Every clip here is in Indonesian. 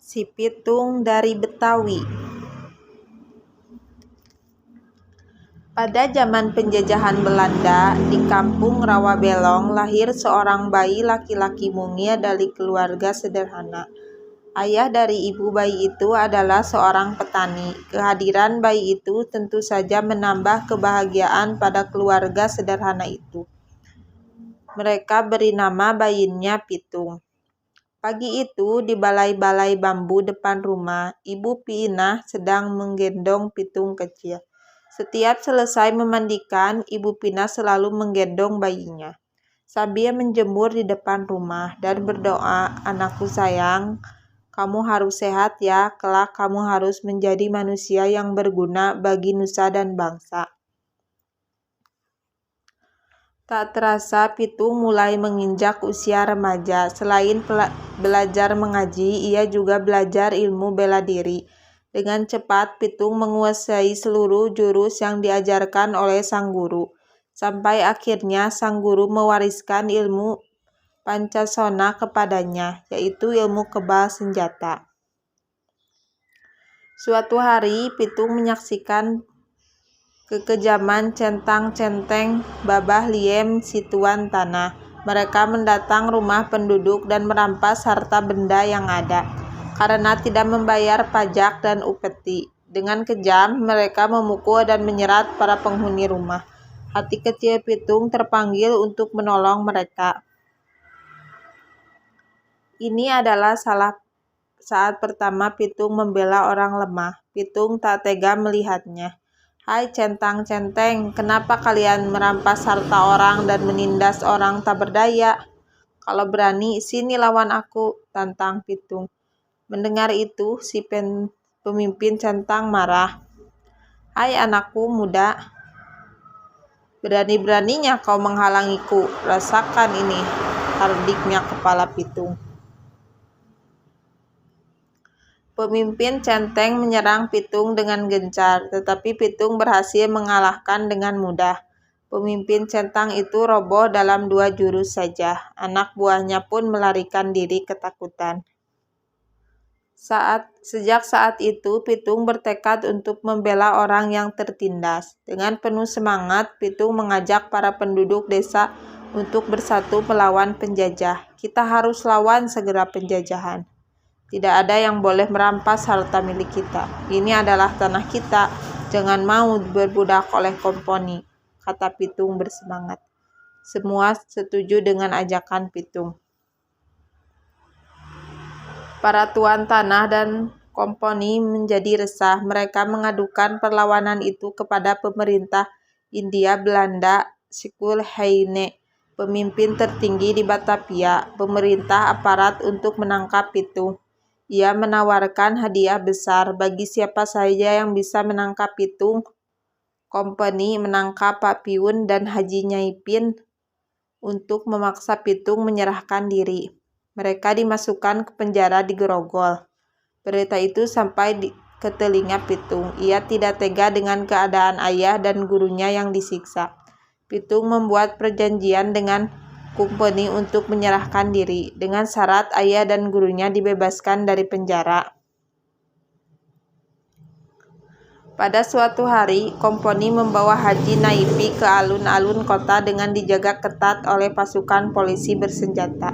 Si Pitung dari Betawi. Pada zaman penjajahan Belanda, di kampung Rawabelong lahir seorang bayi laki-laki mungil dari keluarga sederhana. Ayah dari ibu bayi itu adalah seorang petani. Kehadiran bayi itu tentu saja menambah kebahagiaan pada keluarga sederhana itu. Mereka beri nama bayinya Pitung. Pagi itu, di balai-balai bambu depan rumah, Ibu Piinah sedang menggendong Pitung kecil. Setiap selesai memandikan, Ibu Piinah selalu menggendong bayinya sambil menjemur di depan rumah dan berdoa, "Anakku sayang, kamu harus sehat ya, kelak kamu harus menjadi manusia yang berguna bagi nusa dan bangsa." Tak terasa, Pitung mulai menginjak usia remaja. Selain belajar mengaji, ia juga belajar ilmu bela diri. Dengan cepat, Pitung menguasai seluruh jurus yang diajarkan oleh sang guru. Sampai akhirnya sang guru mewariskan ilmu Pancasona kepadanya, yaitu ilmu kebal senjata. Suatu hari, Pitung menyaksikan kekejaman centang-centeng Babah Liem si tuan tanah. Mereka mendatang rumah penduduk dan merampas harta benda yang ada, karena tidak membayar pajak dan upeti. Dengan kejam, mereka memukul dan menyerat para penghuni rumah. Hati kecil Pitung terpanggil untuk menolong mereka. Ini adalah saat pertama Pitung membela orang lemah. Pitung tak tega melihatnya. "Hai centang-centeng, kenapa kalian merampas harta orang dan menindas orang tak berdaya? Kalau berani, sini lawan aku," tantang Pitung. Mendengar itu, si pemimpin centang marah. "Hai anakku muda, berani-beraninya kau menghalangiku. Rasakan ini," hardiknya kepala Pitung. Pemimpin centeng menyerang Pitung dengan gencar, tetapi Pitung berhasil mengalahkan dengan mudah. Pemimpin centang itu roboh dalam 2 jurus saja. Anak buahnya pun melarikan diri ketakutan. Sejak saat itu, Pitung bertekad untuk membela orang yang tertindas. Dengan penuh semangat, Pitung mengajak para penduduk desa untuk bersatu melawan penjajah. "Kita harus lawan segera penjajahan. Tidak ada yang boleh merampas harta milik kita. Ini adalah tanah kita. Jangan mau berbudak oleh komponi," kata Pitung bersemangat. Semua setuju dengan ajakan Pitung. Para tuan tanah dan komponi menjadi resah. Mereka mengadukan perlawanan itu kepada pemerintah Hindia Belanda, Schulheine, pemimpin tertinggi di Batavia. Pemerintah aparat untuk menangkap Pitung. Ia menawarkan hadiah besar bagi siapa saja yang bisa menangkap Pitung. Kompeni menangkap Pak Piun dan Haji Nyaipin untuk memaksa Pitung menyerahkan diri. Mereka dimasukkan ke penjara di Grogol. Berita itu sampai ke telinga Pitung. Ia tidak tega dengan keadaan ayah dan gurunya yang disiksa. Pitung membuat perjanjian dengan kompeni untuk menyerahkan diri, dengan syarat ayah dan gurunya dibebaskan dari penjara. Pada suatu hari, kompeni membawa Haji Naipi ke alun-alun kota dengan dijaga ketat oleh pasukan polisi bersenjata.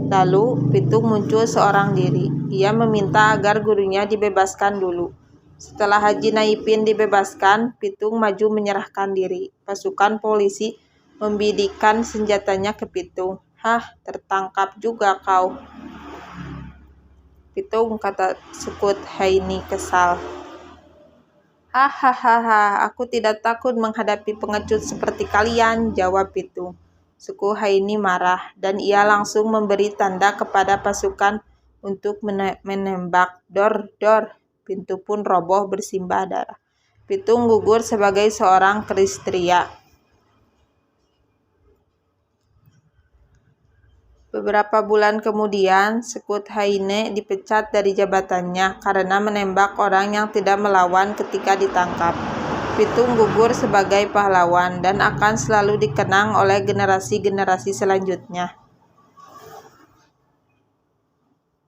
Lalu, Pitung muncul seorang diri. Ia meminta agar gurunya dibebaskan dulu. Setelah Haji Naipin dibebaskan, Pitung maju menyerahkan diri. Pasukan polisi membidikkan senjatanya ke Pitung. "Hah, tertangkap juga kau, Pitung," kata Schulheine kesal. "Hahaha, aku tidak takut menghadapi pengecut seperti kalian," jawab Pitung. Schulheine marah, dan ia langsung memberi tanda kepada pasukan untuk menembak. Dor, dor, pintu pun roboh bersimbah darah. Pitung gugur sebagai seorang Kristria. Beberapa bulan kemudian, Schulheine dipecat dari jabatannya karena menembak orang yang tidak melawan ketika ditangkap. Pitung gugur sebagai pahlawan dan akan selalu dikenang oleh generasi-generasi selanjutnya.